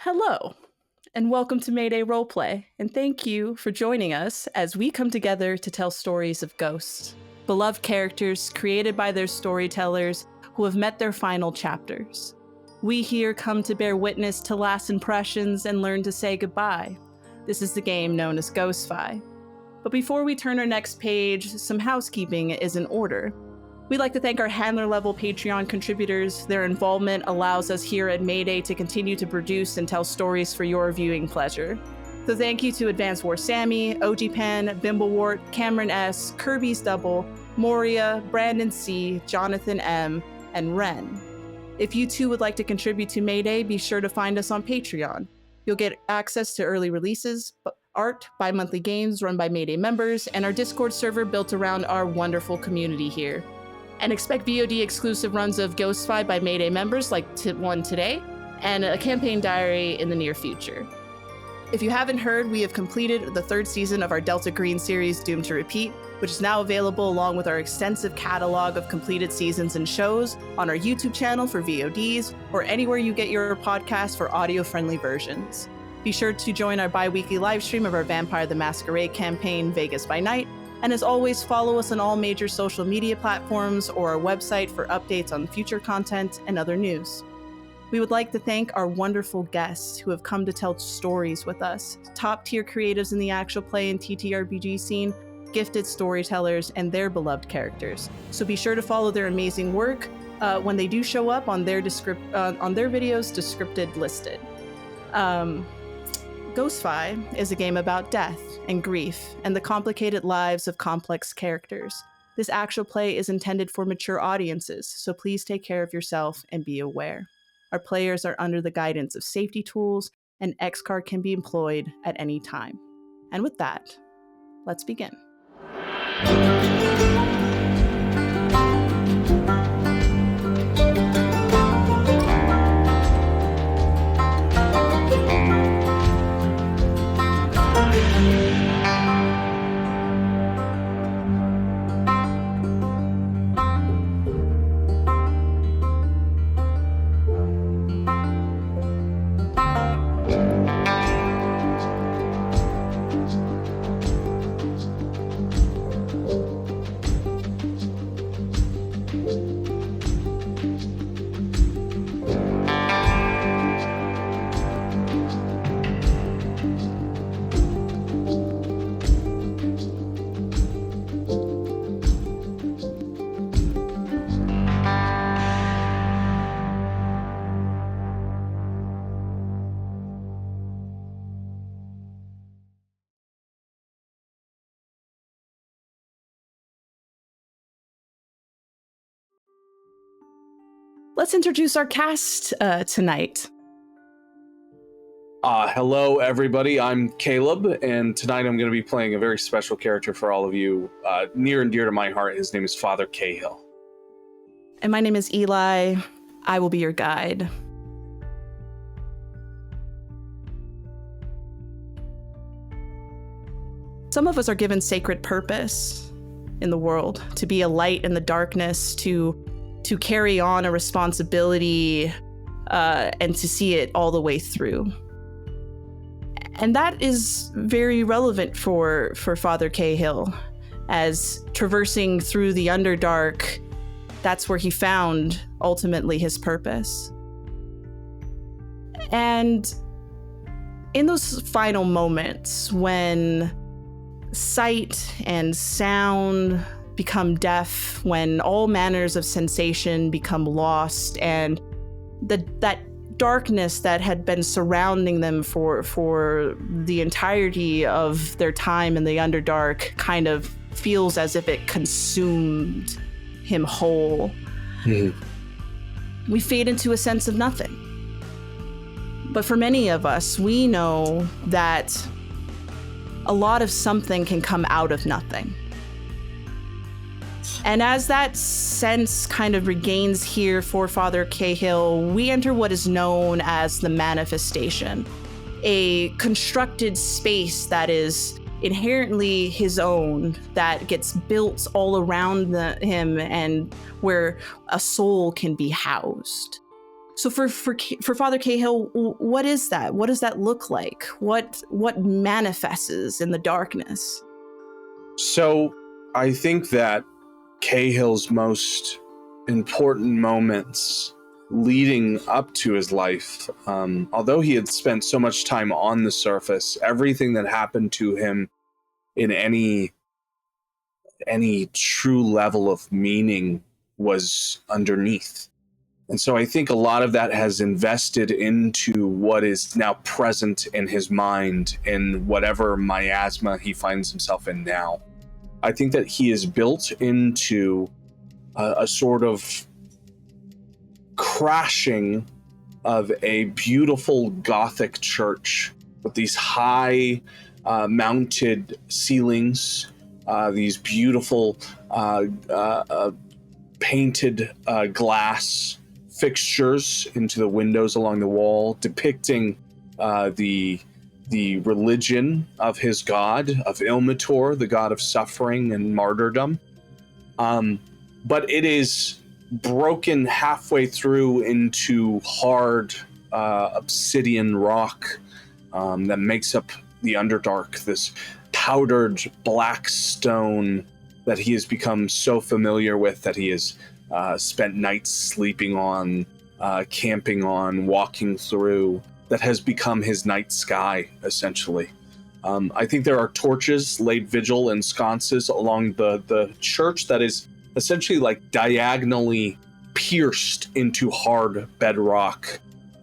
Hello, and welcome to Mayday Roleplay, and thank you for joining us as we come together to tell stories of ghosts, beloved characters created by their storytellers who have met their final chapters. We here come to bear witness to last impressions and learn to say goodbye. This is the game known as Ghostfi. But before we turn our next page, some housekeeping is in order. We'd like to thank our handler-level Patreon contributors. Their involvement allows us here at Mayday to continue to produce and tell stories for your viewing pleasure. So thank you to Advanced War Sammy, OG Pan, Bimblewart, Cameron S, Kirby's Double, Moria, Brandon C, Jonathan M, and Ren. If you too would like to contribute to Mayday, be sure to find us on Patreon. You'll get access to early releases, art, bi-monthly games run by Mayday members, and our Discord server built around our wonderful community here. And expect VOD exclusive runs of Ghostfi by Mayday members like one today, and a campaign diary in the near future. If you haven't heard, we have completed the third season of our Delta Green series, Doomed to Repeat, which is now available along with our extensive catalog of completed seasons and shows on our YouTube channel for VODs, or anywhere you get your podcasts for audio-friendly versions. Be sure to join our bi-weekly live stream of our Vampire the Masquerade campaign, Vegas by Night, and as always, follow us on all major social media platforms or our website for updates on future content and other news. We would like to thank our wonderful guests who have come to tell stories with us, top-tier creatives in the actual play and TTRPG scene, gifted storytellers, and their beloved characters. So be sure to follow their amazing work when they do show up on their videos descripted listed. Ghostfi is a game about death and grief and the complicated lives of complex characters. This actual play is intended for mature audiences, so please take care of yourself and be aware. Our players are under the guidance of safety tools, and X-Card can be employed at any time. And with that, let's begin. Let's introduce our cast tonight. Hello, everybody. I'm Caleb, and tonight I'm going to be playing a very special character for all of you, near and dear to my heart. His name is Father Caihill. And my name is Eli. I will be your guide. Some of us are given sacred purpose in the world, to be a light in the darkness, to carry on a responsibility, and to see it all the way through. And that is very relevant for Father Caihill, as traversing through the Underdark, that's where he found ultimately his purpose. And in those final moments when sight and sound become deaf, when all manners of sensation become lost, and that darkness that had been surrounding them for the entirety of their time in the Underdark kind of feels as if it consumed him whole. We fade into a sense of nothing. But for many of us, we know that a lot of something can come out of nothing. And as that sense kind of regains here for Father Caihill, we enter what is known as the manifestation, a constructed space that is inherently his own, that gets built all around him, and where a soul can be housed. So for Father Cahill, what is that? What does that look like? What manifests in the darkness? So I think that Cahill's most important moments leading up to his life, although he had spent so much time on the surface, everything that happened to him in any true level of meaning was underneath. And so I think a lot of that has invested into what is now present in his mind in whatever miasma he finds himself in now. I think that he is built into a sort of crashing of a beautiful Gothic church with these high mounted ceilings, these beautiful painted glass fixtures into the windows along the wall, depicting the religion of his god, of Ilmator, the god of suffering and martyrdom. But it is broken halfway through into hard obsidian rock that makes up the Underdark, this powdered black stone that he has become so familiar with, that he has spent nights sleeping on, camping on, walking through, that has become his night sky, essentially. I think there are torches laid vigil in sconces along the church that is essentially like diagonally pierced into hard bedrock.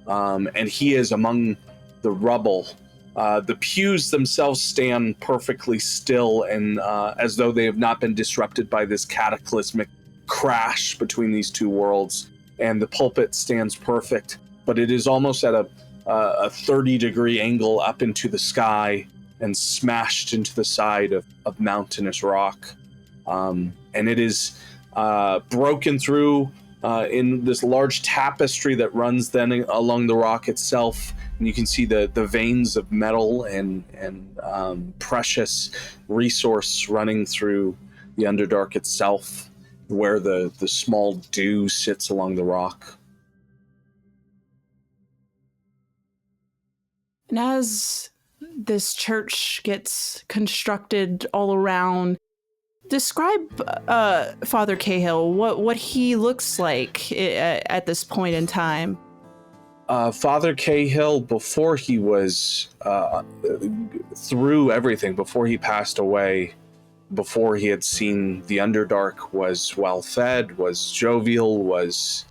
And he is among the rubble. The pews themselves stand perfectly still, and as though they have not been disrupted by this cataclysmic crash between these two worlds. And the pulpit stands perfect, but it is almost at a 30-degree angle up into the sky and smashed into the side of mountainous rock. And it is broken through in this large tapestry that runs then along the rock itself. And you can see the veins of metal and precious resource running through the Underdark itself, where the small dew sits along the rock. And as this church gets constructed all around, describe Father Cahill, what he looks like at this point in time. Father Caihill, before he was through everything, before he passed away, before he had seen the Underdark, was well fed, was jovial, was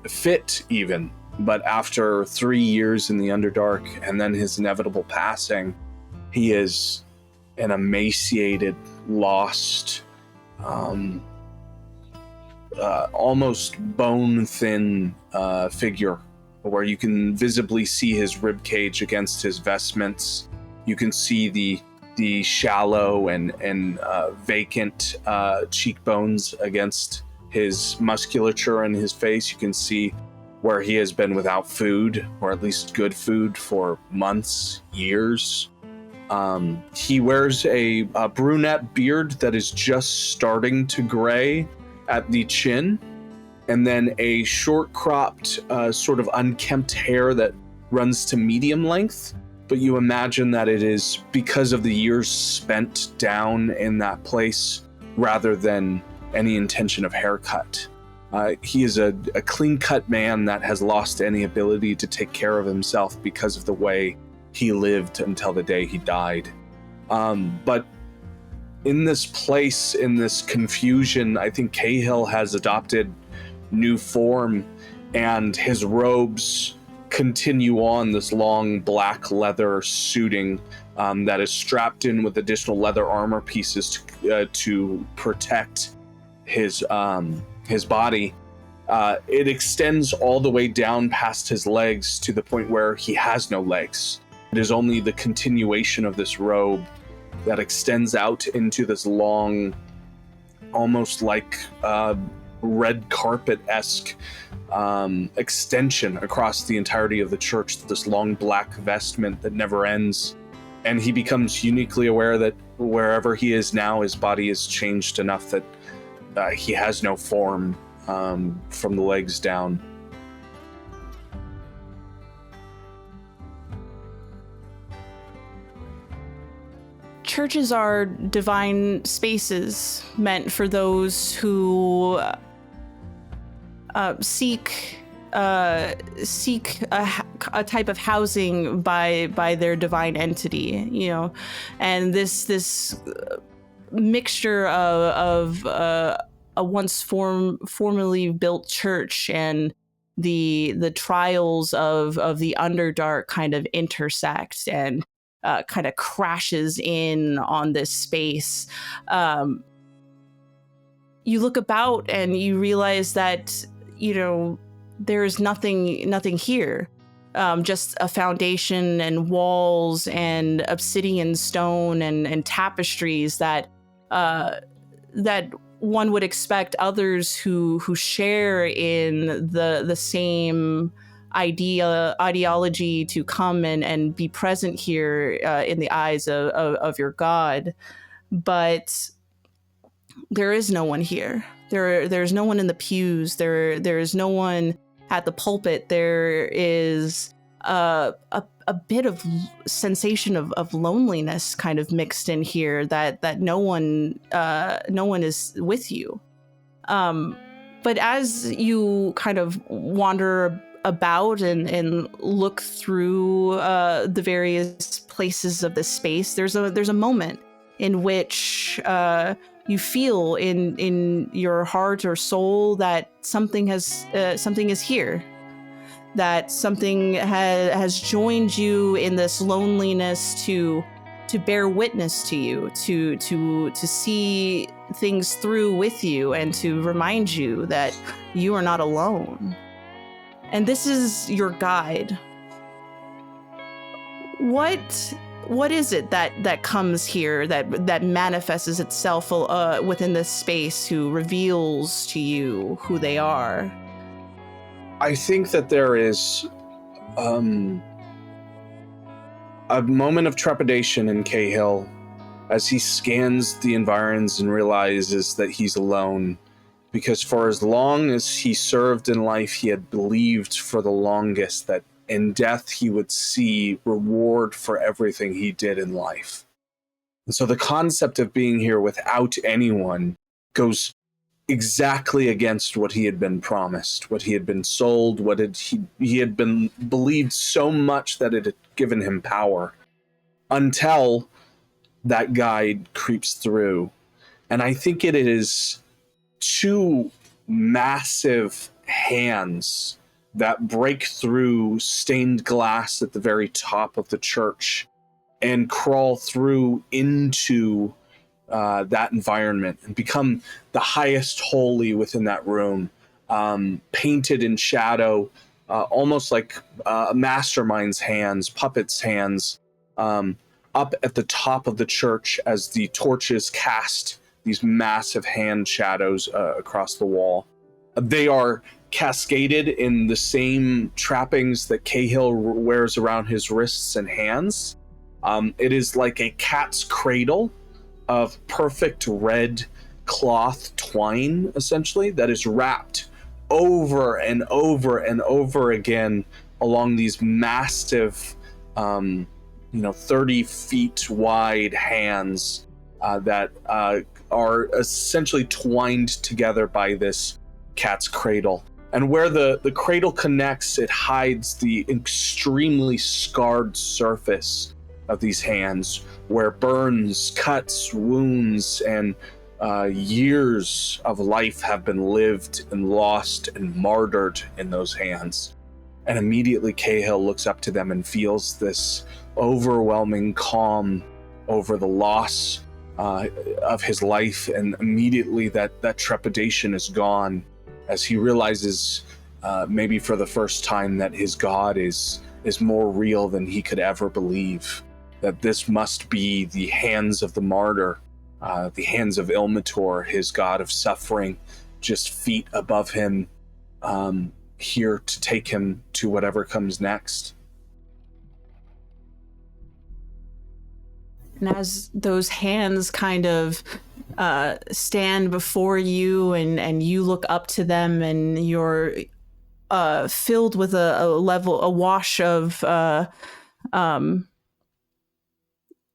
fit even. But after 3 years in the Underdark and then his inevitable passing, he is an emaciated, lost, almost bone-thin figure, where you can visibly see his ribcage against his vestments. You can see the shallow and vacant cheekbones against his musculature and his face. You can see where he has been without food, or at least good food, for months, years. He wears a brunette beard that is just starting to gray at the chin, and then a short-cropped, sort of unkempt hair that runs to medium length. But you imagine that it is because of the years spent down in that place, rather than any intention of haircut. He is a clean-cut man that has lost any ability to take care of himself because of the way he lived until the day he died. But in this place, in this confusion, I think Caihill has adopted new form, and his robes continue on this long black leather suiting that is strapped in with additional leather armor pieces to protect his body. It extends all the way down past his legs to the point where he has no legs. It is only the continuation of this robe that extends out into this long, almost like red carpet-esque extension across the entirety of the church, this long black vestment that never ends. And he becomes uniquely aware that wherever he is now, his body is changed enough that he has no form from the legs down. churches are divine spaces meant for those who seek a type of housing by their divine entity, and this mixture of a once formerly built church and the trials of the Underdark kind of intersect and kind of crashes in on this space. You look about and you realize that there's nothing here. Just a foundation and walls and obsidian stone and tapestries that one would expect others who share in the same ideology to come and be present here in the eyes of your god. But there is no one here. There's no one in the pews. There's no one at the pulpit. There is a bit of sensation of loneliness kind of mixed in here that no one is with you. But as you kind of wander about and look through the various places of this space, there's a moment in which you feel in your heart or soul that something is here, that something has joined you in this loneliness to bear witness to you, to see things through with you, and to remind you that you are not alone. And this is your guide. What is it that comes here, that manifests itself within this space, who reveals to you who they are? I think that there is a moment of trepidation in Caihill as he scans the environs and realizes that he's alone, because for as long as he served in life, he had believed for the longest that in death he would see reward for everything he did in life. And so the concept of being here without anyone goes exactly against what he had been promised, what he had been sold, he had been believed so much that it had given him power, until that guide creeps through. And I think it is two massive hands that break through stained glass at the very top of the church and crawl through into that environment and become the highest holy within that room, painted in shadow, almost like a mastermind's hands, puppets' hands, up at the top of the church as the torches cast these massive hand shadows across the wall. They are cascaded in the same trappings that Caihill wears around his wrists and hands. It is like a cat's cradle of perfect red cloth twine, essentially, that is wrapped over and over and over again along these massive 30 feet wide hands that are essentially twined together by this cat's cradle. And where the cradle connects, it hides the extremely scarred surface of these hands, where burns, cuts, wounds, and years of life have been lived and lost and martyred in those hands. And immediately Caihill looks up to them and feels this overwhelming calm over the loss of his life, and immediately that trepidation is gone as he realizes, maybe for the first time, that his God is more real than he could ever believe. That this must be the hands of the martyr, the hands of Ilmator, his god of suffering, just feet above him, here to take him to whatever comes next. And as those hands kind of stand before you and you look up to them, and you're filled with a wash of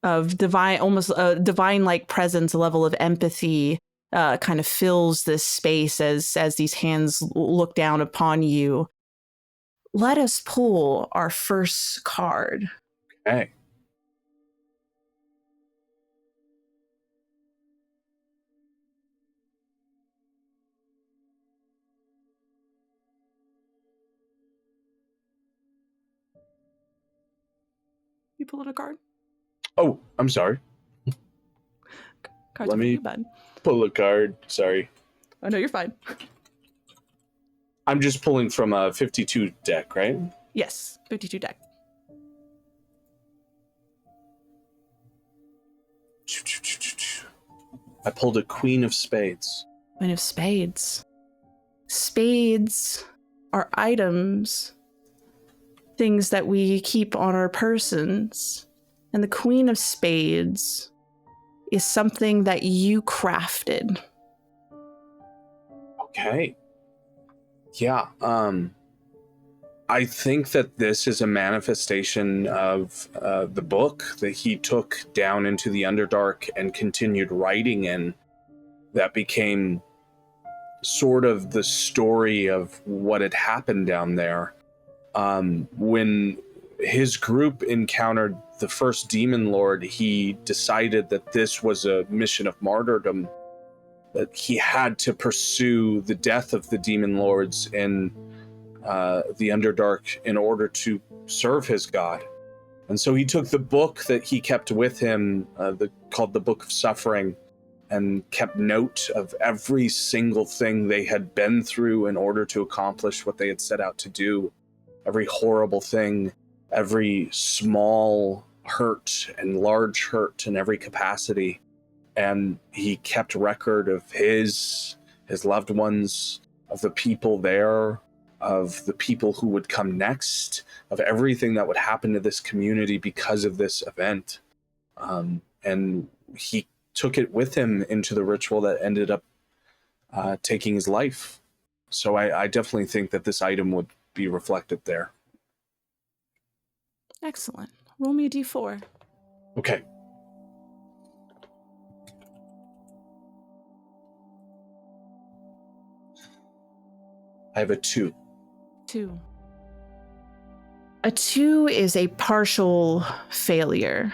of divine, almost a divine-like presence, a level of empathy kind of fills this space as these hands look down upon you. Let us pull our first card. Okay. You pull out a card? Oh, I'm sorry. Cards Let for me you, bud. pull a card. Sorry. Oh, no, you're fine. I'm just pulling from a 52 deck, right? Yes, 52 deck. I pulled a Queen of Spades. Queen of Spades. Spades are items, things that we keep on our persons. And the Queen of Spades is something that you crafted. Okay. Yeah. I think that this is a manifestation of the book that he took down into the Underdark and continued writing in, that became sort of the story of what had happened down there. When his group encountered the first demon lord, he decided that this was a mission of martyrdom, that he had to pursue the death of the demon lords in the Underdark in order to serve his god. And so he took the book that he kept with him, called the Book of Suffering, and kept note of every single thing they had been through in order to accomplish what they had set out to do. Every horrible thing, every small hurt and large hurt in every capacity. And he kept record of his loved ones, of the people there, of the people who would come next, of everything that would happen to this community because of this event. And he took it with him into the ritual that ended up taking his life. So I definitely think that this item would be reflected there. Excellent. Roll me a d4. Okay. I have a 2. 2. A 2 is a partial failure,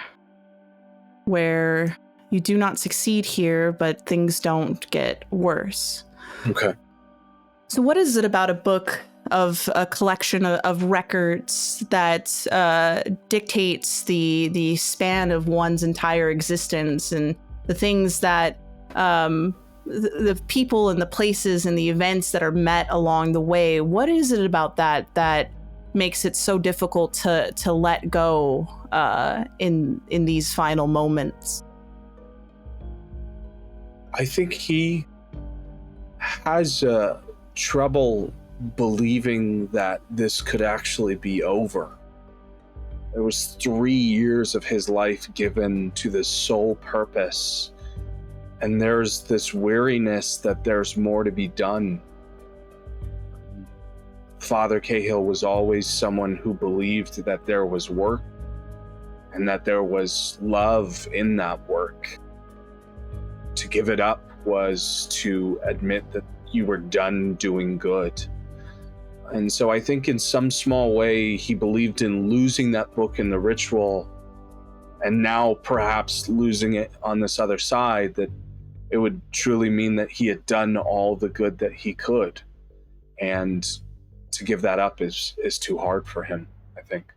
where you do not succeed here, but things don't get worse. Okay. So what is it about a book of a collection of records that dictates the span of one's entire existence, and the things that the people and the places and the events that are met along the way? What is it about that makes it so difficult to let go in these final moments? I think he has trouble believing that this could actually be over. There was 3 years of his life given to this sole purpose, and there's this weariness that there's more to be done. Father Caihill was always someone who believed that there was work and that there was love in that work. To give it up was to admit that you were done doing good. And so I think in some small way he believed in losing that book in the ritual, and now perhaps losing it on this other side, that it would truly mean that he had done all the good that he could. And to give that up is too hard for him, I think.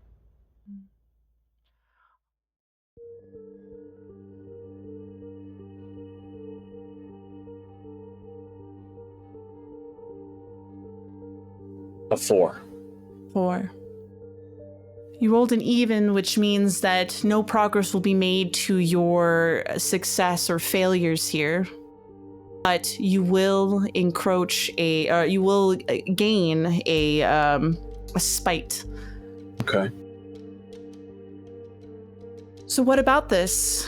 A 4. 4. You rolled an even, which means that no progress will be made to your success or failures here. But you will you will gain a spite. Okay. So what about this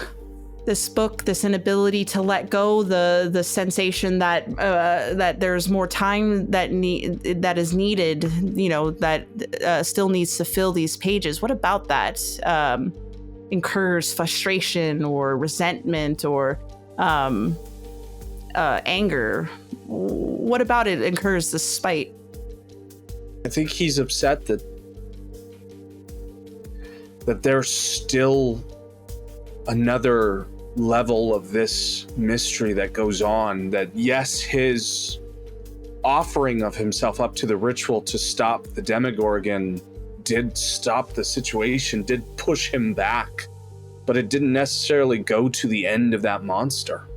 book, this inability to let go, the sensation that that there's more time that is needed, that still needs to fill these pages? What about that incurs frustration or resentment or anger? What about it incurs the spite? I think he's upset that there's still another level of this mystery that goes on, that yes, his offering of himself up to the ritual to stop the Demogorgon did stop the situation, did push him back, but it didn't necessarily go to the end of that monster.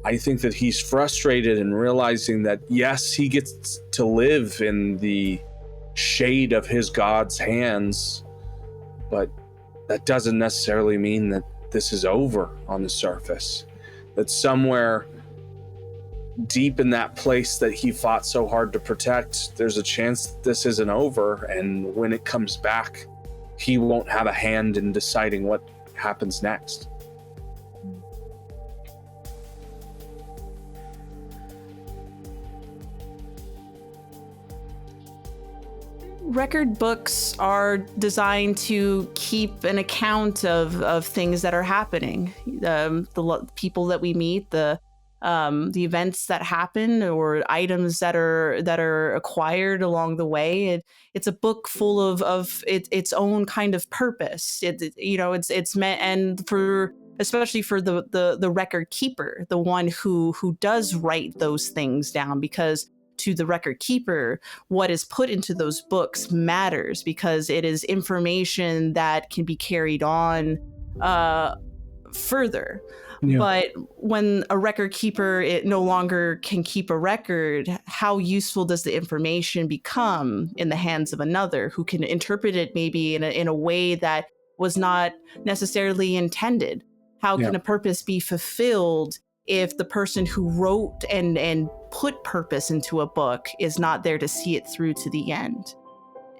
I think that he's frustrated and realizing that yes, he gets to live in the shade of his god's hands, but that doesn't necessarily mean that this is over on the surface. That somewhere deep in that place that he fought so hard to protect, there's a chance that this isn't over, and when it comes back, he won't have a hand in deciding what happens next. Record books are designed to keep an account of things that are happening, the people that we meet, the events that happen, or items that are acquired along the way. It's a book full of its own kind of purpose. It's meant, and for especially for the record keeper, the one who does write those things down, because to the record keeper, what is put into those books matters, because it is information that can be carried on further. Yeah. But when a record keeper it no longer can keep a record, how useful does the information become in the hands of another who can interpret it maybe in a way that was not necessarily intended? How can a purpose be fulfilled if the person who wrote and put purpose into a book is not there to see it through to the end?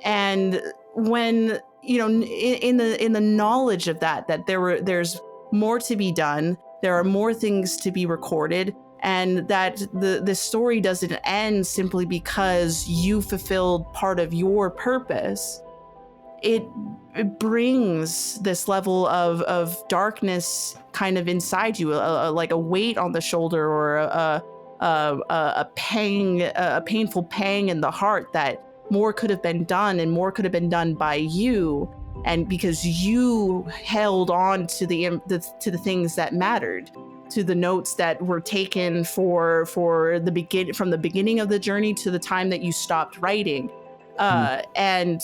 And when, in the knowledge of that there's more to be done, there are more things to be recorded, and that the story doesn't end simply because you fulfilled part of your purpose, it brings this level of darkness kind of inside you, like a weight on the shoulder, or a painful pang in the heart, that more could have been done, and more could have been done by you, and because you held on to the things that mattered, to the notes that were taken from the beginning of the journey to the time that you stopped writing. And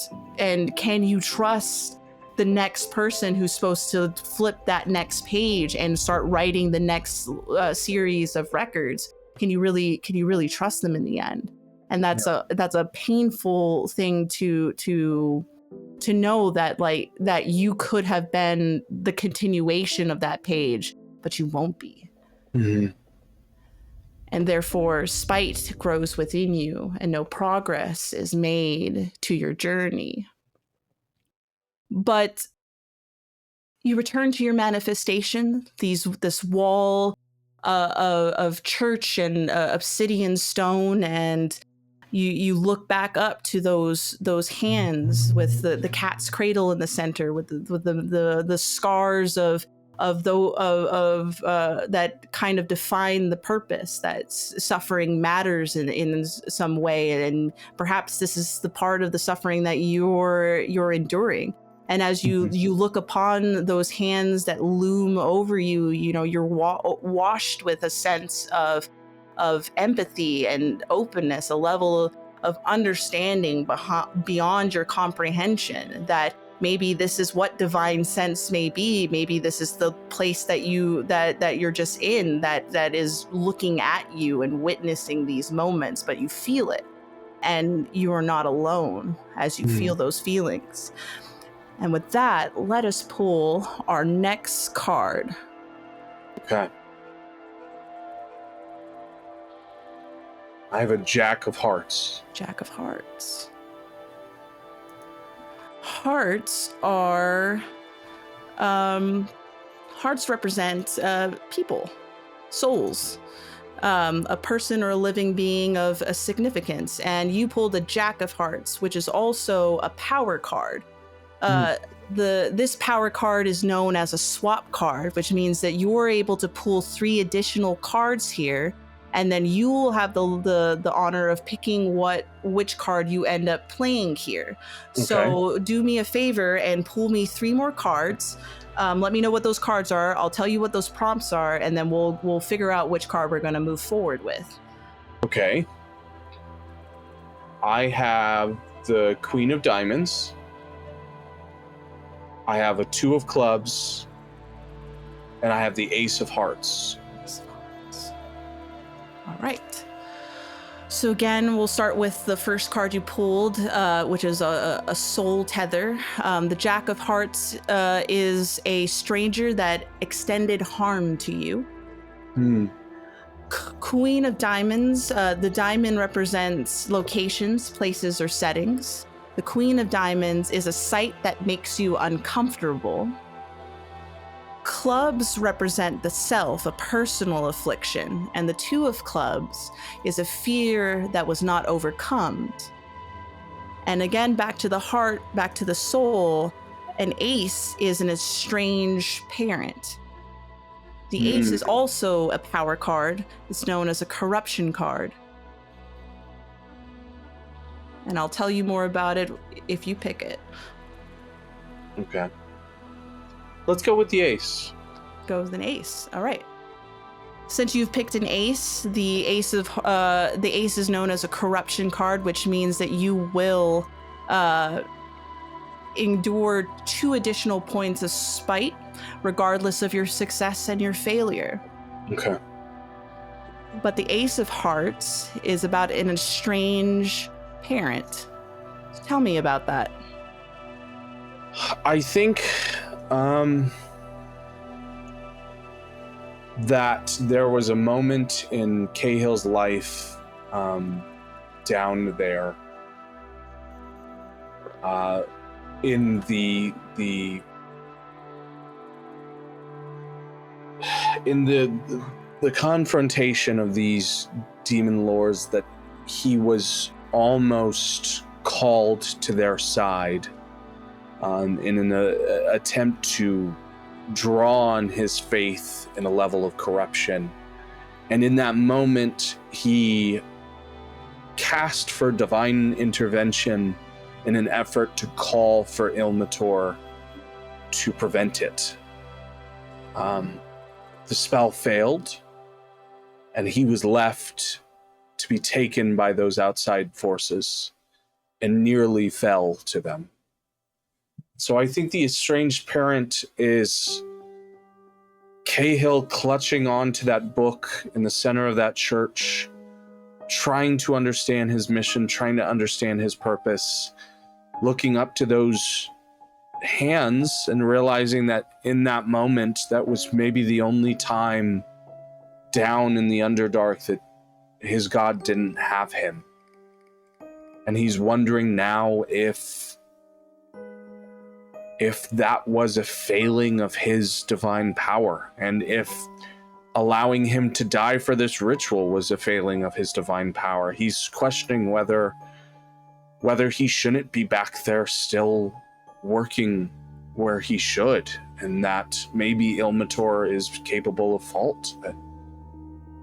can you trust the next person who's supposed to flip that next page and start writing the next series of records? Can you really trust them in the end? And that's a painful thing to know, that you could have been the continuation of that page, but you won't be. Mm-hmm. And therefore, spite grows within you, and no progress is made to your journey. But you return to your manifestation, this wall of church and obsidian stone, and you look back up to those hands with the cat's cradle in the center, with the scars of that kind of define the purpose, that suffering matters in some way, and perhaps this is the part of the suffering that you're enduring. And as you look upon those hands that loom over you, you're washed with a sense of empathy and openness, a level of understanding beyond your comprehension, that maybe this is what divine sense may be. Maybe this is the place that you're just in, that is looking at you and witnessing these moments, but you feel it, and you are not alone as you feel those feelings. And with that, let us pull our next card. Okay. I have a Jack of Hearts. Jack of Hearts. Hearts are... hearts represent people, souls, a person or a living being of a significance. And you pulled a Jack of Hearts, which is also a power card. This power card is known as a swap card, which means that you're able to pull 3 additional cards here, and then you will have the honor of picking which card you end up playing here. So do me a favor and pull me 3 more cards. Let me know what those cards are. I'll tell you what those prompts are, and then we'll figure out which card we're going to move forward with. Okay. I have the Queen of Diamonds. I have a 2 of Clubs. And I have the Ace of Hearts. All right. So again, we'll start with the first card you pulled, which is a soul tether. The Jack of Hearts is a stranger that extended harm to you. Queen of Diamonds, the diamond represents locations, places, or settings. The Queen of Diamonds is a sight that makes you uncomfortable. Clubs represent the self, a personal affliction, and the 2 of Clubs is a fear that was not overcome. And again, back to the heart, back to the soul, an ace is an estranged parent. The ace is also a power card. It's known as a corruption card. And I'll tell you more about it if you pick it. Okay. Let's go with the ace. Go with an ace. All right. Since you've picked an ace, the ace is known as a corruption card, which means that you will endure 2 additional points of spite, regardless of your success and your failure. Okay. But the Ace of Hearts is about an estranged parent. Tell me about that. I think that there was a moment in Cahill's life down there in the confrontation of these demon lords that he was almost called to their side in an attempt to draw on his faith in a level of corruption. And in that moment, he cast for divine intervention in an effort to call for Ilmator to prevent it. The spell failed, and he was left to be taken by those outside forces and nearly fell to them. So I think the estranged parent is Caihill clutching onto that book in the center of that church, trying to understand his mission, trying to understand his purpose, looking up to those hands and realizing that in that moment, that was maybe the only time down in the Underdark that his god didn't have him. And he's wondering now if that was a failing of his divine power, and if allowing him to die for this ritual was a failing of his divine power. He's questioning whether he shouldn't be back there still working where he should, and that maybe Ilmator is capable of fault, that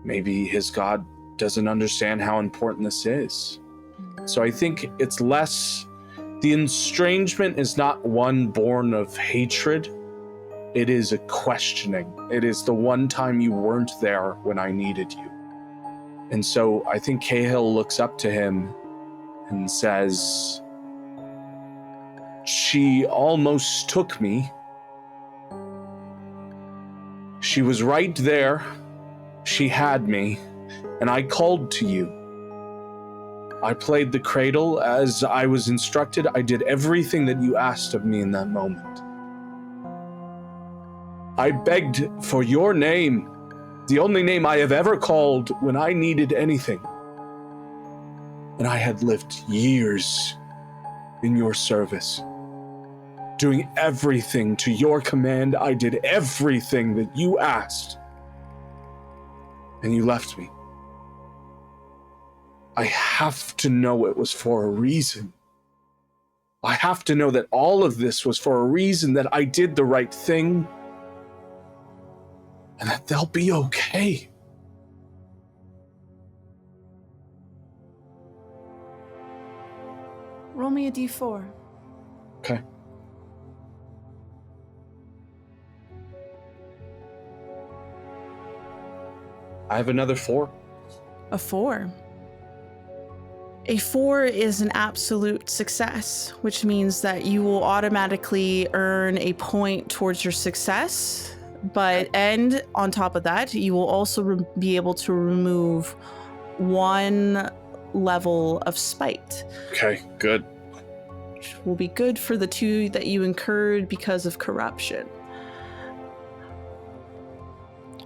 maybe his god doesn't understand how important this is. So I think it's less, the estrangement is not one born of hatred, it is a questioning. It is the one time you weren't there when I needed you. And so I think Caihill looks up to him and says, "She almost took me. She was right there. She had me, and I called to you. I played the cradle as I was instructed. I did everything that you asked of me in that moment. I begged for your name, the only name I have ever called when I needed anything. And I had lived years in your service, doing everything to your command. I did everything that you asked, and you left me. I have to know it was for a reason. I have to know that all of this was for a reason, that I did the right thing, and that they'll be okay. Roll me a d4. Okay. I have another 4. A 4. A 4 is an absolute success, which means that you will automatically earn a point towards your success. And on top of that, you will also be able to remove 1 level of spite. Okay, good. Which will be good for the 2 that you incurred because of corruption.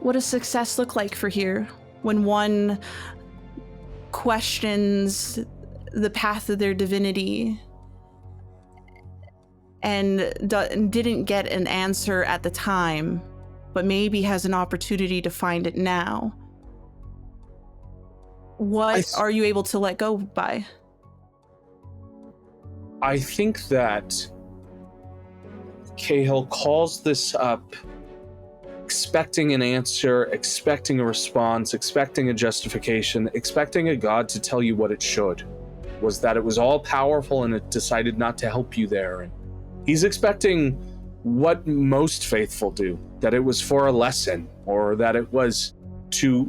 What does success look like for here when one questions the path of their divinity and didn't get an answer at the time, but maybe has an opportunity to find it now? What are you able to let go by? I think that Caihill calls this up expecting an answer, expecting a response, expecting a justification, expecting a God to tell you what it should. Was that it was all powerful and it decided not to help you there. And he's expecting what most faithful do, that it was for a lesson, or that it was to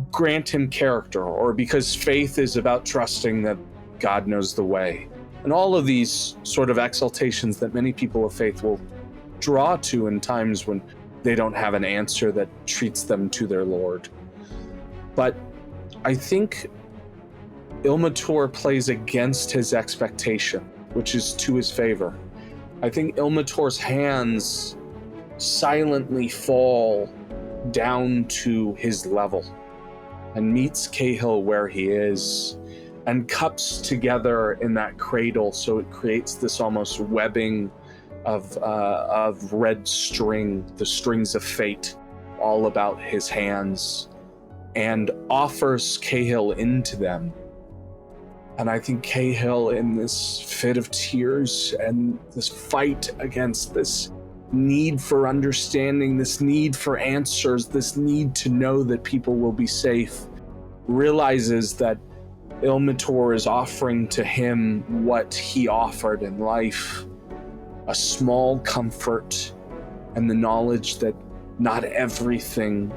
grant him character, or because faith is about trusting that God knows the way. And all of these sort of exaltations that many people of faith will draw to in times when they don't have an answer that treats them to their Lord. But I think Ilmator plays against his expectation, which is to his favor. I think Ilmator's hands silently fall down to his level and meets Caihill where he is and cups together in that cradle, so it creates this almost webbing of red string, the strings of fate, all about his hands, and offers Caihill into them. And I think Caihill, in this fit of tears and this fight against this need for understanding, this need for answers, this need to know that people will be safe, realizes that Ilmator is offering to him what he offered in life, a small comfort and the knowledge that not everything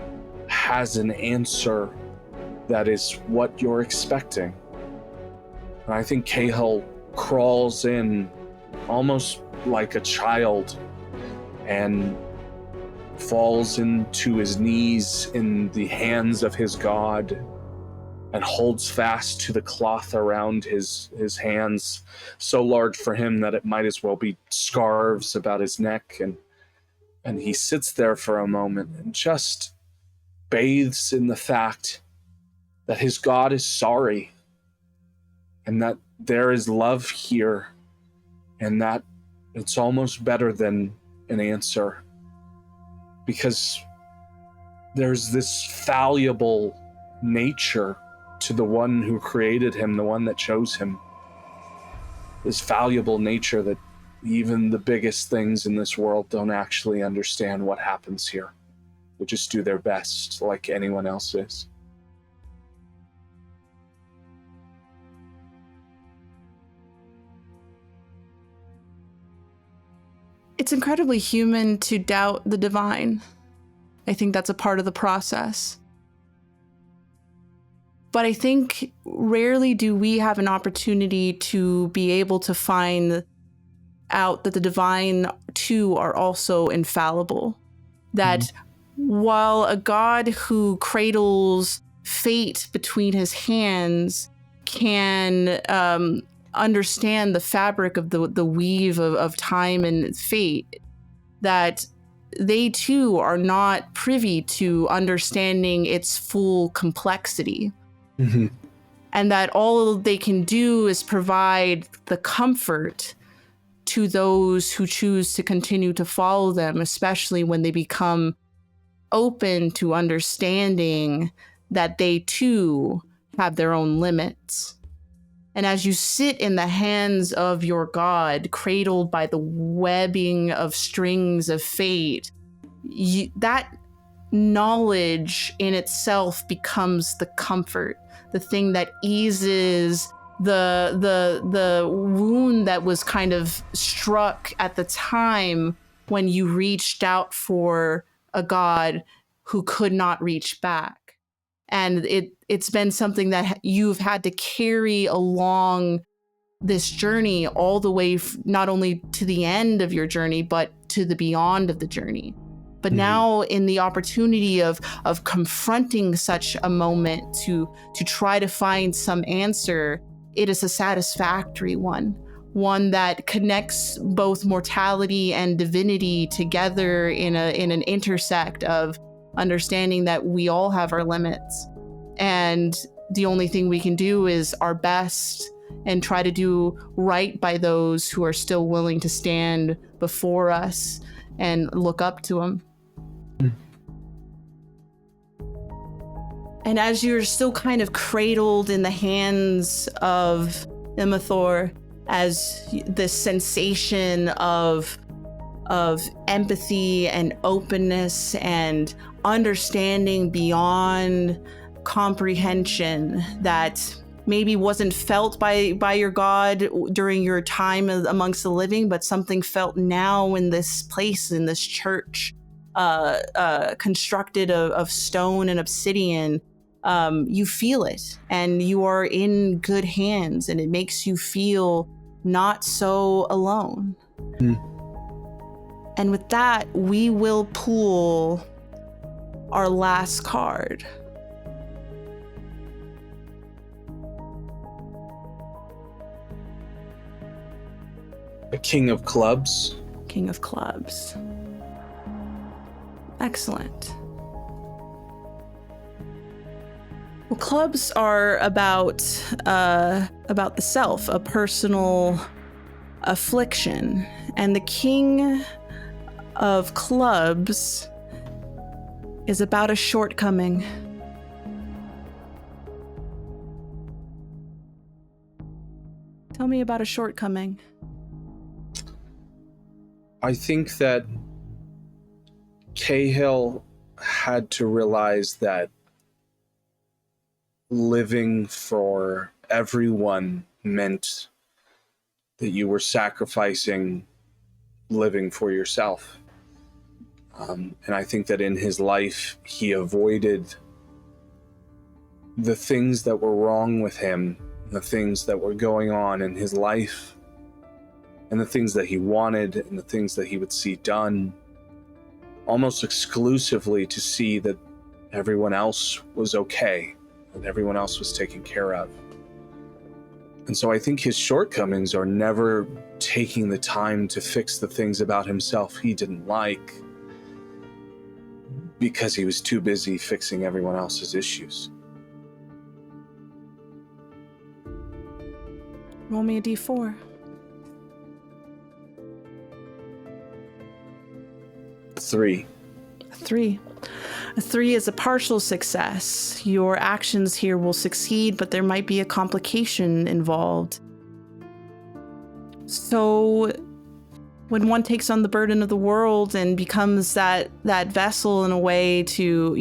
has an answer that is what you're expecting. And I think Caihill crawls in almost like a child and falls into his knees in the hands of his God and holds fast to the cloth around his hands, so large for him that it might as well be scarves about his neck. And he sits there for a moment and just bathes in the fact that his God is sorry, and that there is love here, and that it's almost better than an answer, because there's this valuable nature to the one who created him, the one that chose him. This valuable nature that even the biggest things in this world don't actually understand what happens here. They just do their best like anyone else is. It's incredibly human to doubt the divine. I think that's a part of the process. But I think rarely do we have an opportunity to be able to find out that the divine too are also infallible. That while a God who cradles fate between his hands can understand the fabric of the weave of time and fate, that they too are not privy to understanding its full complexity. Mm-hmm. And that all they can do is provide the comfort to those who choose to continue to follow them, especially when they become open to understanding that they too have their own limits. And as you sit in the hands of your god, cradled by the webbing of strings of fate, that knowledge in itself becomes the comfort, the thing that eases the wound that was kind of struck at the time when you reached out for a god who could not reach back. And it's been something that you've had to carry along this journey all the way, not only to the end of your journey, but to the beyond of the journey. But now in the opportunity of confronting such a moment to try to find some answer, it is a satisfactory one that connects both mortality and divinity together in an intersect of understanding that we all have our limits. And the only thing we can do is our best and try to do right by those who are still willing to stand before us and look up to them. And as you're still kind of cradled in the hands of Imithor, as this sensation of empathy and openness and understanding beyond comprehension that maybe wasn't felt by your god during your time amongst the living, but something felt now in this place, in this church, constructed of stone and obsidian. You feel it, and you are in good hands, and it makes you feel not so alone. And with that, we will pull our last card. The King of Clubs. King of Clubs. Excellent. Well, clubs are about the self, a personal affliction, and the King of Clubs is about a shortcoming. Tell me about a shortcoming. I think that Caihill had to realize that living for everyone meant that you were sacrificing living for yourself. And I think that in his life, he avoided the things that were wrong with him, the things that were going on in his life, and the things that he wanted and the things that he would see done, almost exclusively to see that everyone else was okay, that everyone else was taken care of. And so I think his shortcomings are never taking the time to fix the things about himself he didn't like, because he was too busy fixing everyone else's issues. Roll me a d4. 3. 3. A 3 is a partial success. Your actions here will succeed, but there might be a complication involved. So when one takes on the burden of the world and becomes that vessel in a way to,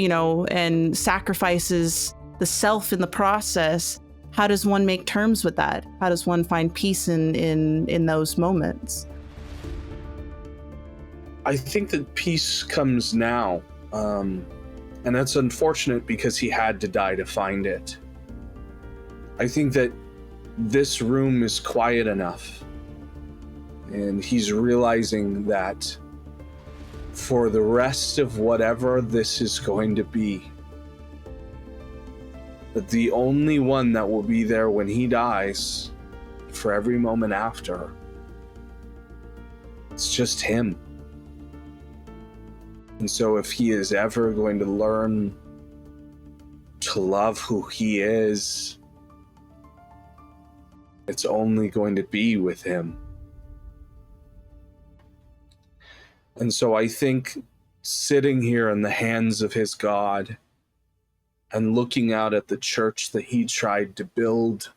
and sacrifices the self in the process, how does one make terms with that? How does one find peace in those moments? I think that peace comes now. And that's unfortunate because he had to die to find it. I think that this room is quiet enough, and he's realizing that for the rest of whatever this is going to be, that the only one that will be there when he dies, for every moment after, it's just him. And so if he is ever going to learn to love who he is, it's only going to be with him. And so I think sitting here in the hands of his God and looking out at the church that he tried to build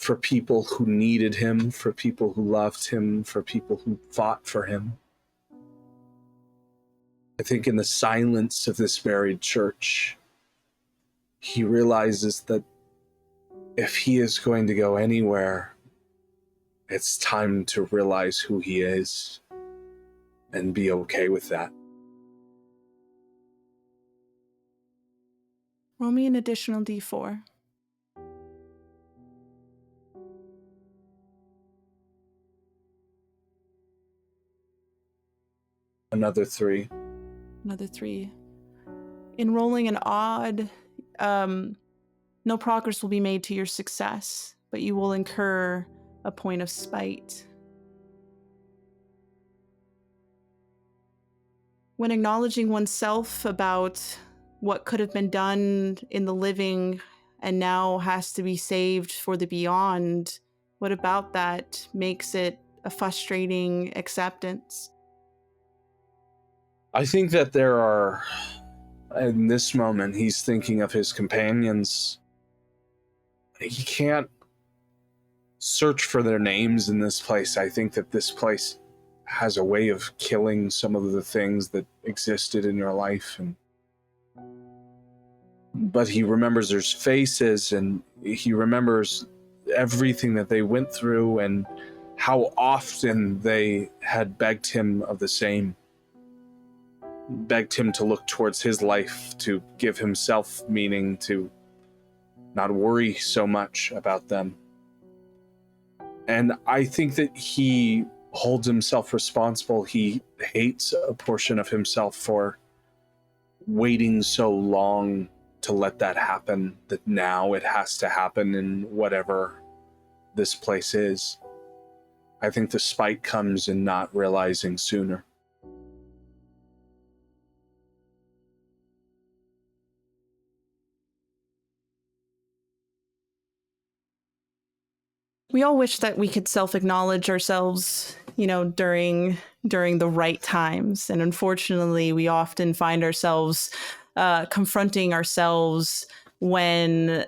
for people who needed him, for people who loved him, for people who fought for him. I think in the silence of this buried church, he realizes that if he is going to go anywhere, it's time to realize who he is and be okay with that. Roll me an additional d4. Another 3. Another 3. In rolling an odd, no progress will be made to your success, but you will incur a point of spite. When acknowledging oneself about what could have been done in the living and now has to be saved for the beyond, what about that makes it a frustrating acceptance? I think that there are, in this moment, he's thinking of his companions. He can't search for their names in this place. I think that this place has a way of killing some of the things that existed in your life. But he remembers their faces, and he remembers everything that they went through and how often they had begged him of the same. Begged him to look towards his life, to give himself meaning, to not worry so much about them. And I think that he holds himself responsible. He hates a portion of himself for waiting so long to let that happen, that now it has to happen in whatever this place is. I think the spite comes in not realizing sooner. We all wish that we could self-acknowledge ourselves, during the right times. And unfortunately, we often find ourselves confronting ourselves when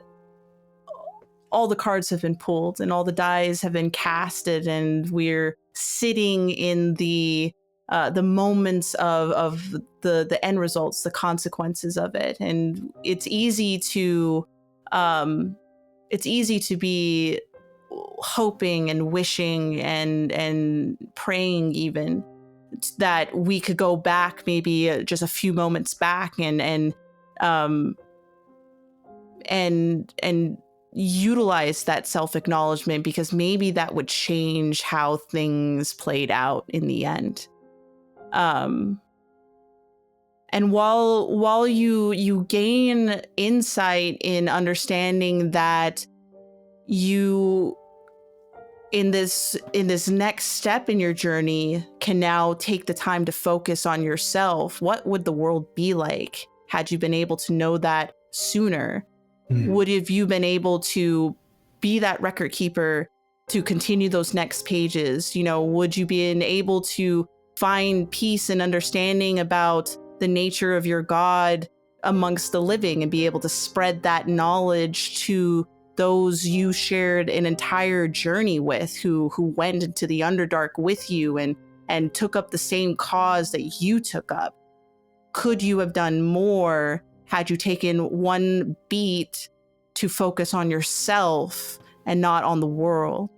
all the cards have been pulled and all the dice have been casted, and we're sitting in the moments of the end results, the consequences of it. And it's easy to be hoping and wishing and praying even that we could go back maybe just a few moments back and utilize that self-acknowledgement, because maybe that would change how things played out in the end. And while you gain insight in understanding that you in this next step in your journey can now take the time to focus on yourself, what would the world be like had you been able to know that sooner? Would have you been able to be that record keeper to continue those next pages? Would you be able to find peace and understanding about the nature of your God amongst the living and be able to spread that knowledge to those you shared an entire journey with, who went into the Underdark with you and took up the same cause that you took up? Could you have done more had you taken one beat to focus on yourself and not on the world?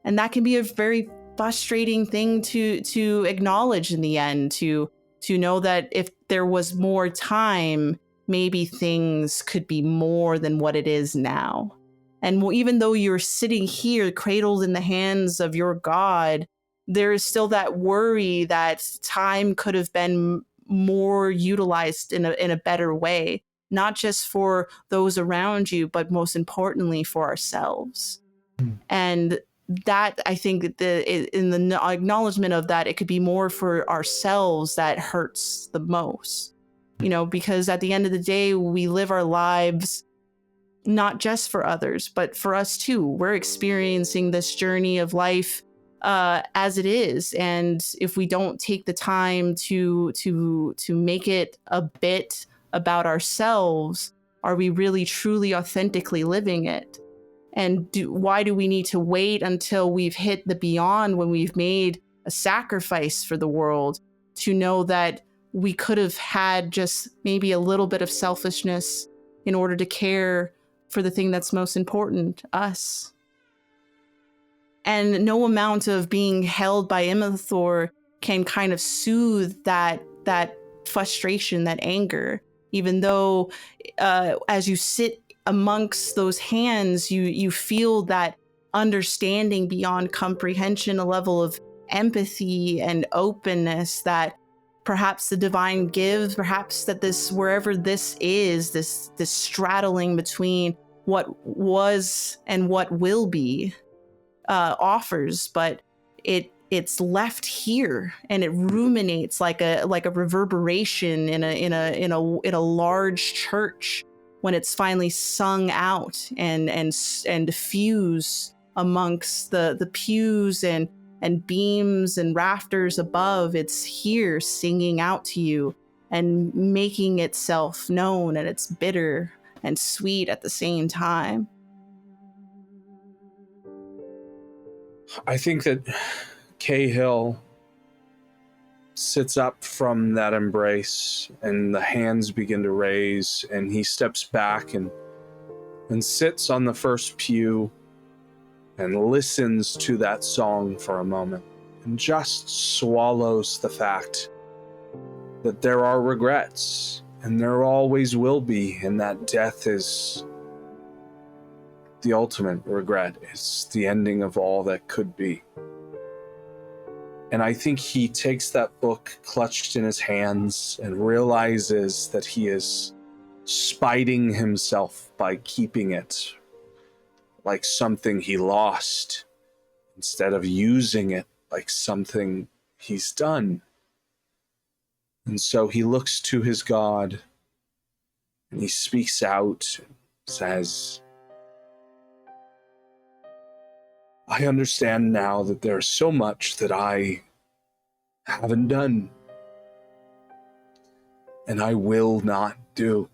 And that can be a very frustrating thing to acknowledge in the end, to know that if there was more time, maybe things could be more than what it is now. And even though you're sitting here cradled in the hands of your God, there is still that worry that time could have been more utilized in a better way, not just for those around you, but most importantly for ourselves. And that, I think, in the acknowledgement of that, it could be more for ourselves that hurts the most. Because at the end of the day, we live our lives not just for others, but for us too. We're experiencing this journey of life as it is, and if we don't take the time to make it a bit about ourselves, are we really truly authentically living it? And why do we need to wait until we've hit the beyond, when we've made a sacrifice for the world, to know that we could have had just maybe a little bit of selfishness in order to care for the thing that's most important, us? And no amount of being held by Imithor can kind of soothe that frustration, that anger, even though as you sit amongst those hands, you feel that understanding beyond comprehension, a level of empathy and openness that perhaps the divine gives, perhaps that this, wherever this is, this straddling between what was and what will be, offers, but it's left here, and it ruminates like a reverberation in a large church when it's finally sung out and diffuse amongst the pews and beams and rafters above. It's here singing out to you and making itself known, and it's bitter and sweet at the same time. I think that Caihill sits up from that embrace, and the hands begin to raise, and he steps back and sits on the first pew and listens to that song for a moment, and just swallows the fact that there are regrets, and there always will be, and that death is the ultimate regret. It's the ending of all that could be. And I think he takes that book clutched in his hands and realizes that he is spiting himself by keeping it like something he lost, instead of using it like something he's done. And so he looks to his God, and he speaks out and says, I understand now that there's so much that I haven't done, and I will not do.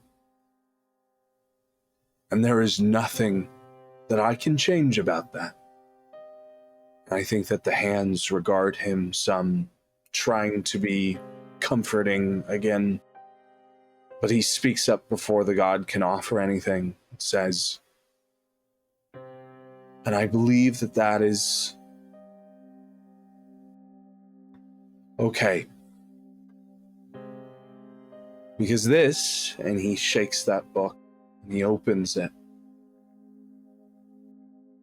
And there is nothing that I can change about that. I think that the hands regard him, some trying to be comforting again, but he speaks up before the God can offer anything. It says, and I believe that that is okay. Because this, and he shakes that book, and he opens it,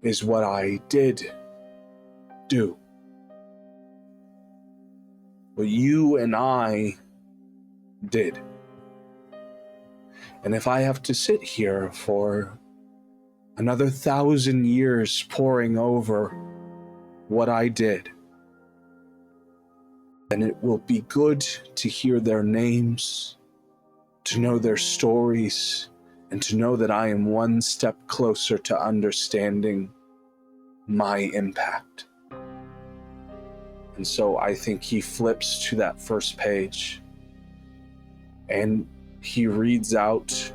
is what I did do. What you and I did. And if I have to sit here for another 1,000 years poring over what I did, then it will be good to hear their names, to know their stories, and to know that I am one step closer to understanding my impact. And so I think he flips to that first page, and he reads out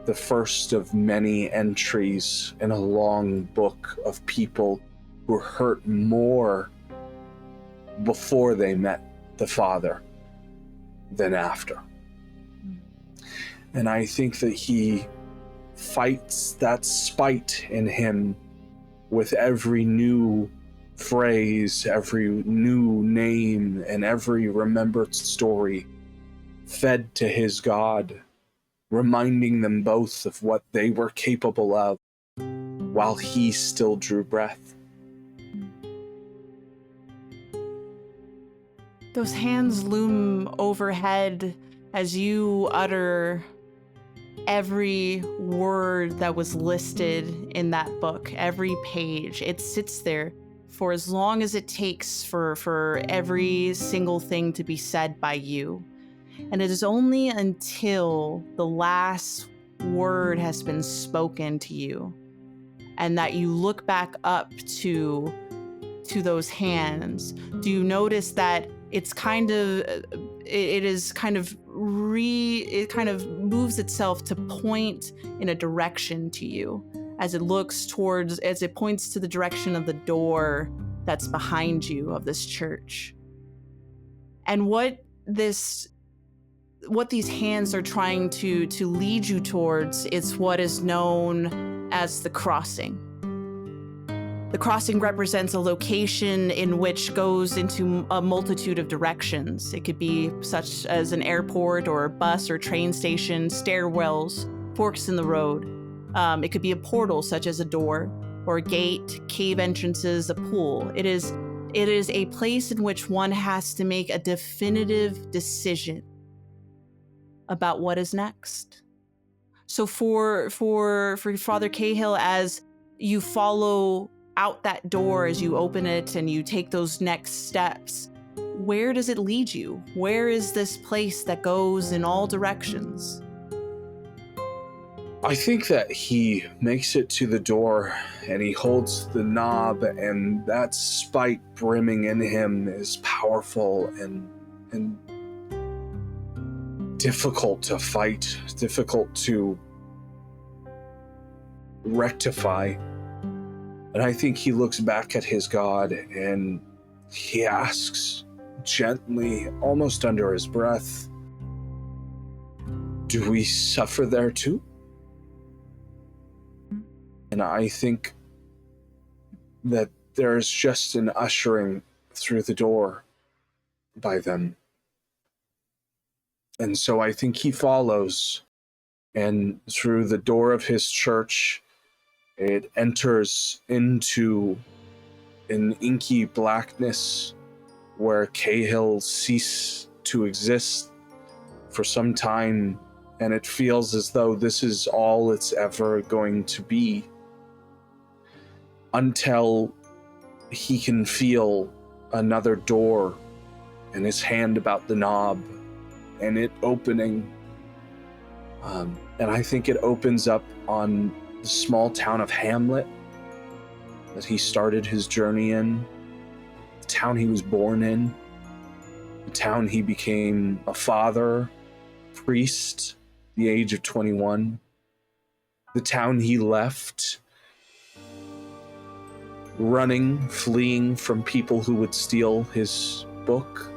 the first of many entries in a long book of people who hurt more before they met the Father than after. And I think that he fights that spite in him with every new phrase, every new name, and every remembered story fed to his God, reminding them both of what they were capable of while he still drew breath. Those hands loom overhead as you utter every word that was listed in that book, every page. It sits there for as long as it takes for every single thing to be said by you. And it is only until the last word has been spoken to you, and that you look back up to those hands, do you notice that it's kind of, it kind of moves itself to point in a direction to you. as it points to the direction of the door that's behind you of this church. And what these hands are trying to lead you towards is what is known as the crossing. The crossing represents a location in which goes into a multitude of directions. It could be such as an airport or a bus or train station, stairwells, forks in the road. It could be a portal such as a door or a gate, cave entrances, a pool. It is a place in which one has to make a definitive decision about what is next. So for Father Caihill, as you follow out that door, as you open it and you take those next steps, where does it lead you? Where is this place that goes in all directions? I think that he makes it to the door and he holds the knob, and that spite brimming in him is powerful and difficult to fight, difficult to rectify. And I think he looks back at his God and he asks gently, almost under his breath, "Do we suffer there too?" And I think that there's just an ushering through the door by them. And so I think he follows, and through the door of his church, it enters into an inky blackness where Caihill cease to exist for some time, and it feels as though this is all it's ever going to be, until he can feel another door and his hand about the knob and it opening. And I think it opens up on the small town of Hamlet that he started his journey in, the town he was born in, the town he became a father, priest, the age of 21, the town he left, running, fleeing from people who would steal his book,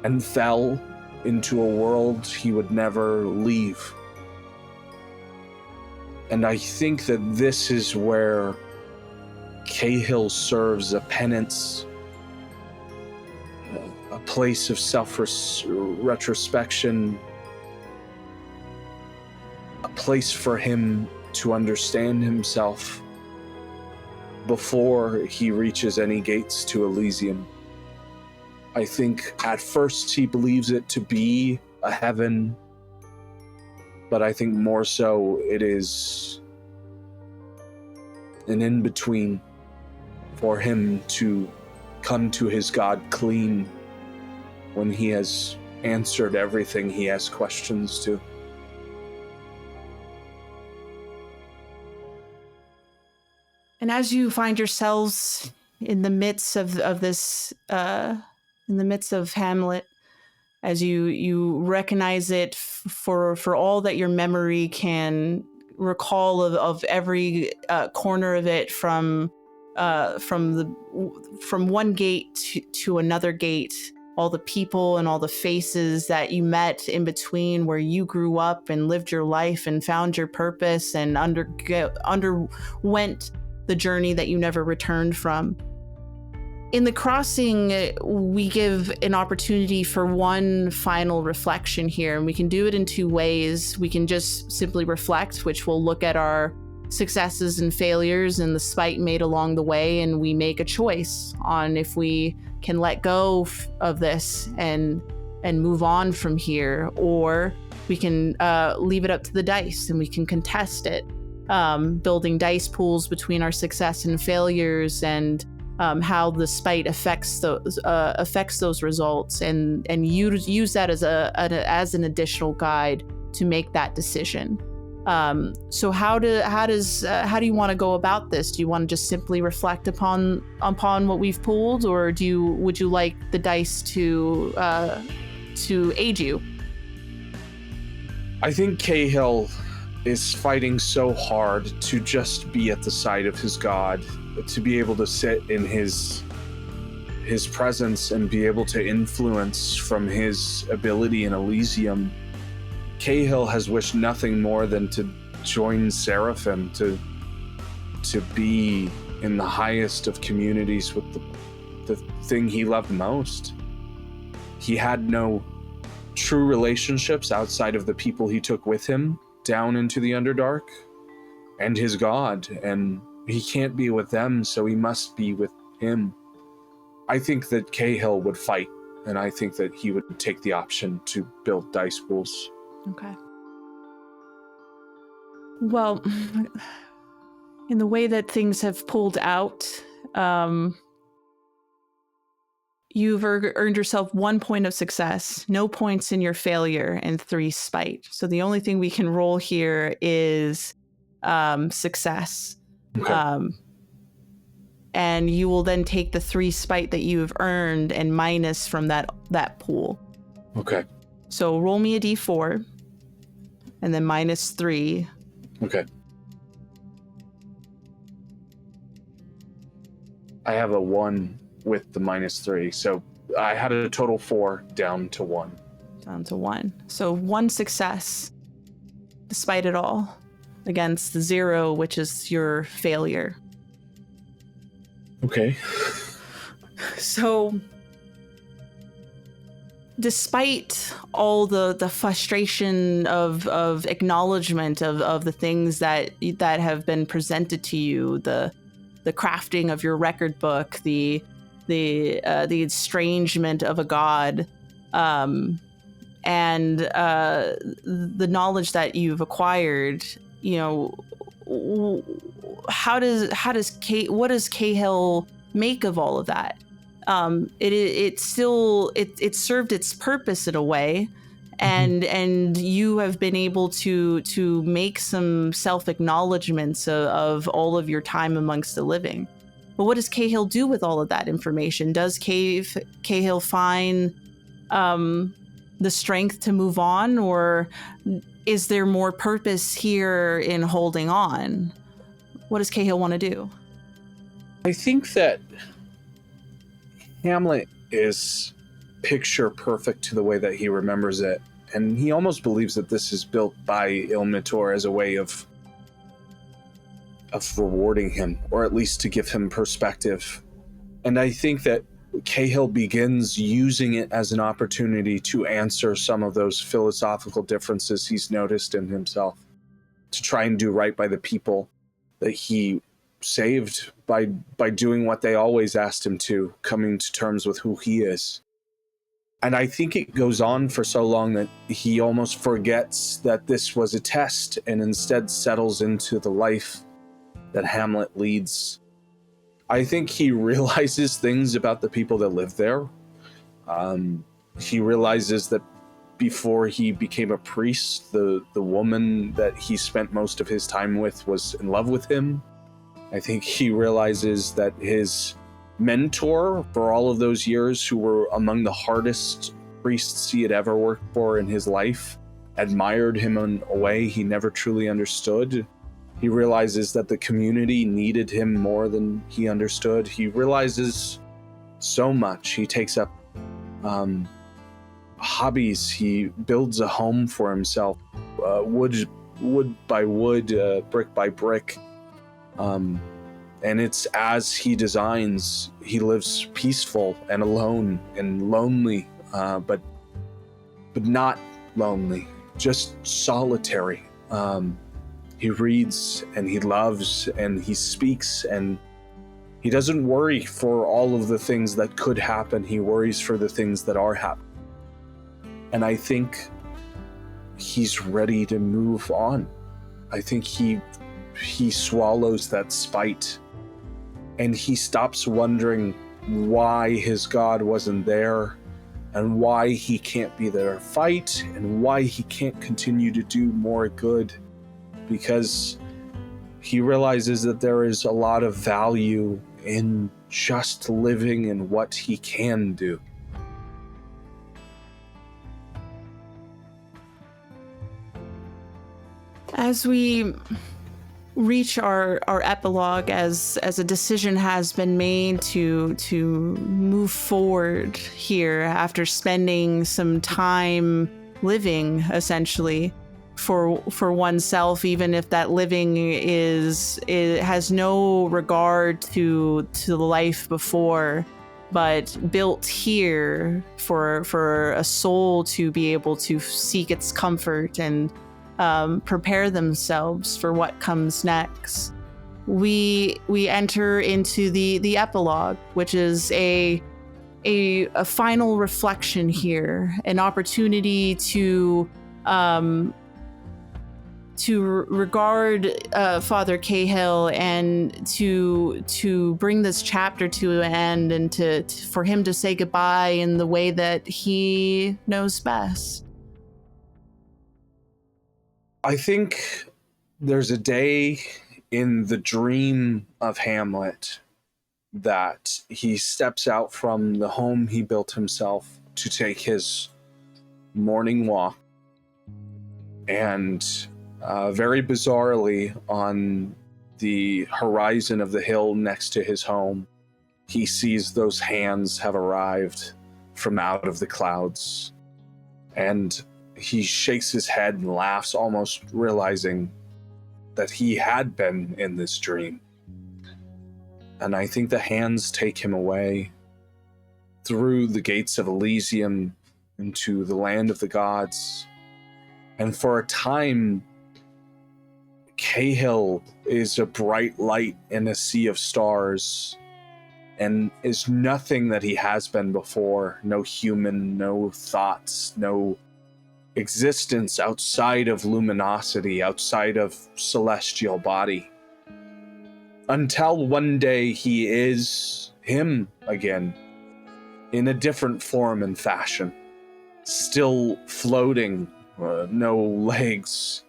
and fell into a world he would never leave. And I think that this is where Caihill serves a penance, a place of self-retrospection, a place for him to understand himself before he reaches any gates to Elysium. I think at first he believes it to be a heaven, but I think more so it is an in-between for him to come to his God clean when he has answered everything he has questions to. And as you find yourselves in the midst of this, in the midst of Hamlet, as you recognize it for all that your memory can recall of every corner of it, from one gate to another gate, all the people and all the faces that you met in between, where you grew up and lived your life and found your purpose and underwent the journey that you never returned from. In the crossing, we give an opportunity for one final reflection here, and we can do it in two ways. We can just simply reflect, which will look at our successes and failures and the spite made along the way, and we make a choice on if we can let go of this and move on from here, or we can leave it up to the dice and we can contest it, building dice pools between our success and failures, and how the spite affects those results, and use that as an additional guide to make that decision. So how do you want to go about this? Do you want to just simply reflect upon what we've pulled, or would you like the dice to aid you? I think Caihill is fighting so hard to just be at the side of his god, to be able to sit in his presence and be able to influence from his ability in Elysium. Caihill has wished nothing more than to join Seraphim, to be in the highest of communities with the thing he loved most. He had no true relationships outside of the people he took with him down into the Underdark and his god, and he can't be with them, so he must be with him. I think that Caihill would fight, and I think that he would take the option to build dice pools. Okay. Well, in the way that things have pulled out, you've earned yourself 1 point of success, no points in your failure, and 3 spite. So the only thing we can roll here is success. Okay. And you will then take the 3 spite that you have earned and minus from that pool. Okay. So roll me a d4, and then minus 3. Okay. I have a 1 with the minus 3, so I had a total 4 down to 1. Down to 1. So 1 success, despite it all, against the 0, which is your failure. Okay. So, despite all the frustration of acknowledgement of the things that have been presented to you, the crafting of your record book, the estrangement of a god, and the knowledge that you've acquired, what does Caihill make of all of that? It served its purpose in a way, and you have been able to make some self-acknowledgements of all of your time amongst the living. But what does Caihill do with all of that information? Does Caihill find the strength to move on, or is there more purpose here in holding on? What does Caihill want to do? I think that Hamlet is picture perfect to the way that he remembers it, and he almost believes that this is built by Ilmator as a way of rewarding him, or at least to give him perspective. And I think that Caihill begins using it as an opportunity to answer some of those philosophical differences he's noticed in himself, to try and do right by the people that he saved by doing what they always asked him to, coming to terms with who he is. And I think it goes on for so long that he almost forgets that this was a test and instead settles into the life that Hamlet leads. I think he realizes things about the people that live there. He realizes that before he became a priest, the woman that he spent most of his time with was in love with him. I think he realizes that his mentor for all of those years, who were among the hardest priests he had ever worked for in his life, admired him in a way he never truly understood. He realizes that the community needed him more than he understood. He realizes so much. He takes up hobbies. He builds a home for himself, wood by wood, brick by brick. And it's as he designs, he lives peaceful and alone and lonely, but not lonely, just solitary. He reads and he loves and he speaks, and he doesn't worry for all of the things that could happen. He worries for the things that are happening. And I think he's ready to move on. I think he swallows that spite, and he stops wondering why his god wasn't there, and why he can't be there to fight, and why he can't continue to do more good, because he realizes that there is a lot of value in just living in what he can do. As we reach our epilogue, as a decision has been made to move forward here after spending some time living essentially for oneself, even if that living it has no regard to the life before, but built here for a soul to be able to seek its comfort and prepare themselves for what comes next. We enter into the epilogue, which is a final reflection here, an opportunity to regard Father Caihill and to bring this chapter to an end, and for him to say goodbye in the way that he knows best. I think there's a day in the dream of Hamlet that he steps out from the home he built himself to take his morning walk. And very bizarrely, on the horizon of the hill next to his home, he sees those hands have arrived from out of the clouds. And he shakes his head and laughs, almost realizing that he had been in this dream. And I think the hands take him away through the gates of Elysium into the land of the gods. And for a time, Caihill is a bright light in a sea of stars and is nothing that he has been before. No human, no thoughts, no existence outside of luminosity, outside of celestial body. Until one day he is him again, in a different form and fashion, still floating, no legs,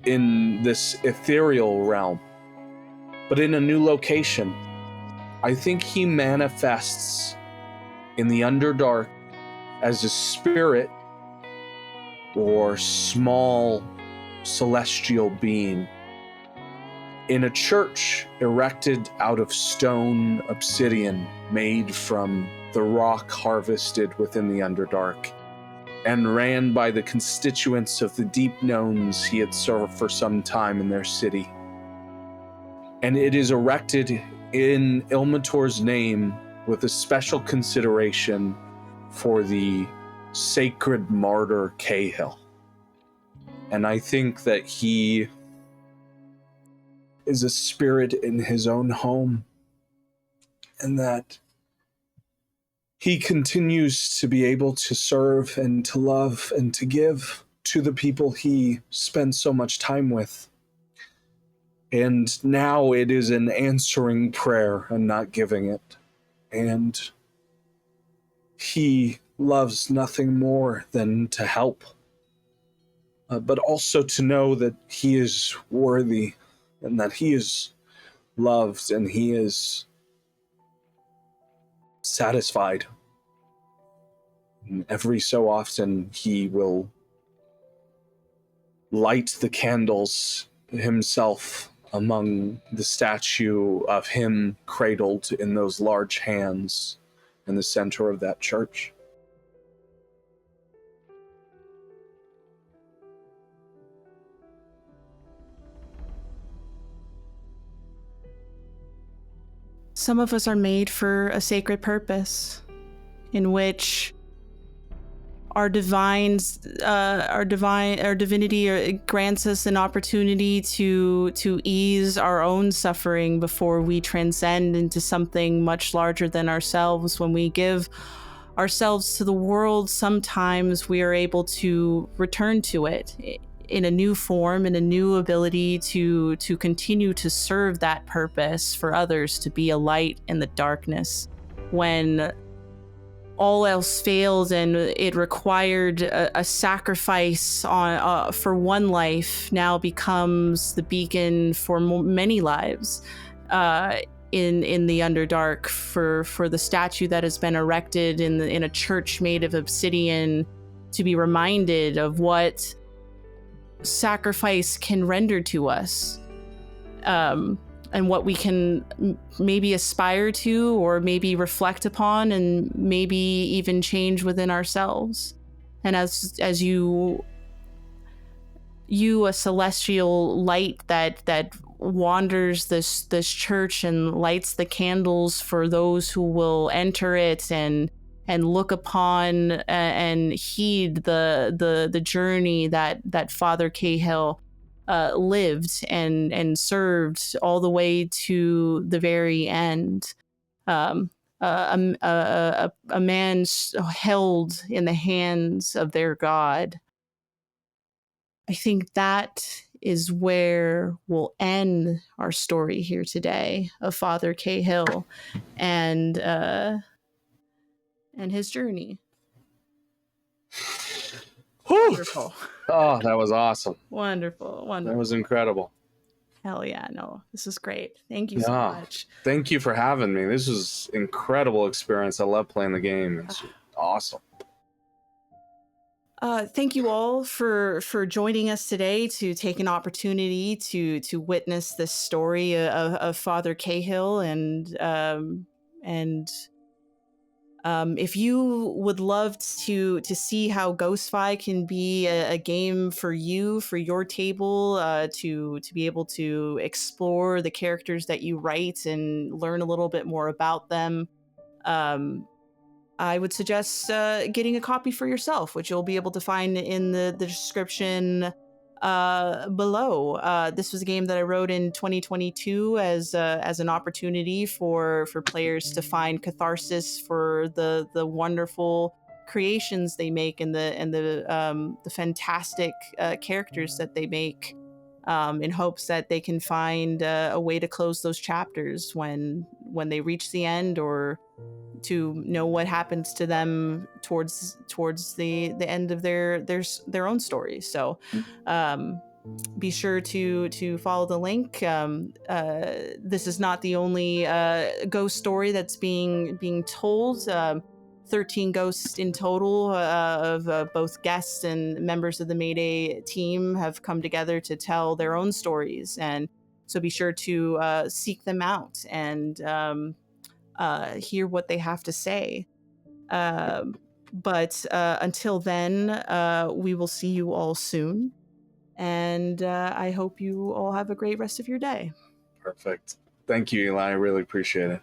in this ethereal realm, but in a new location. I think he manifests in the Underdark as a spirit or small celestial being in a church erected out of stone obsidian made from the rock harvested within the Underdark, and ran by the constituents of the deep gnomes he had served for some time in their city. And it is erected in Ilmator's name with a special consideration for the sacred martyr Caihill. And I think that he is a spirit in his own home, and that he continues to be able to serve and to love and to give to the people he spends so much time with. And now it is an answering prayer and not giving it. And he loves nothing more than to help, but also to know that he is worthy and that he is loved and he is satisfied. And every so often he will light the candles himself among the statue of him cradled in those large hands in the center of that church. Some of us are made for a sacred purpose, in which our divinity grants us an opportunity to ease our own suffering before we transcend into something much larger than ourselves. When we give ourselves to the world, sometimes we are able to return to it in a new form, in a new ability to continue to serve that purpose for others, to be a light in the darkness. When all else failed and it required a sacrifice for one life, now becomes the beacon for many lives in the Underdark, for the statue that has been erected in a church made of obsidian, to be reminded of what sacrifice can render to us, and what we can maybe aspire to, or maybe reflect upon, and maybe even change within ourselves. And as you, a celestial light that wanders this church and lights the candles for those who will enter it and look upon and heed the journey that Father Caihill lived and served all the way to the very end. Um, a man held in the hands of their God. I think that is where we'll end our story here today of Father Caihill and his journey. Whew. Wonderful. Oh, that was awesome. Wonderful. That was incredible. Hell yeah, no, this is great. Thank you so Yeah. much. Thank you for having me. This was incredible experience. I love playing the game. It's awesome. Thank you all for joining us today to take an opportunity to witness this story of Father Caihill, and if you would love to see how Ghostfi can be a game for you, for your table, to be able to explore the characters that you write and learn a little bit more about them, I would suggest getting a copy for yourself, which you'll be able to find in the description below. This was a game that I wrote in 2022 as an opportunity for players to find catharsis for the wonderful creations they make and the fantastic characters that they make. In hopes that they can find a way to close those chapters when they reach the end, or to know what happens to them towards the end of their own stories. So be sure to follow the link. This is not the only ghost story that's being told. 13 ghosts in total of both guests and members of the Mayday team have come together to tell their own stories, and so be sure to seek them out and hear what they have to say. But until then, we will see you all soon. And I hope you all have a great rest of your day. Perfect. Thank you, Eli. I really appreciate it.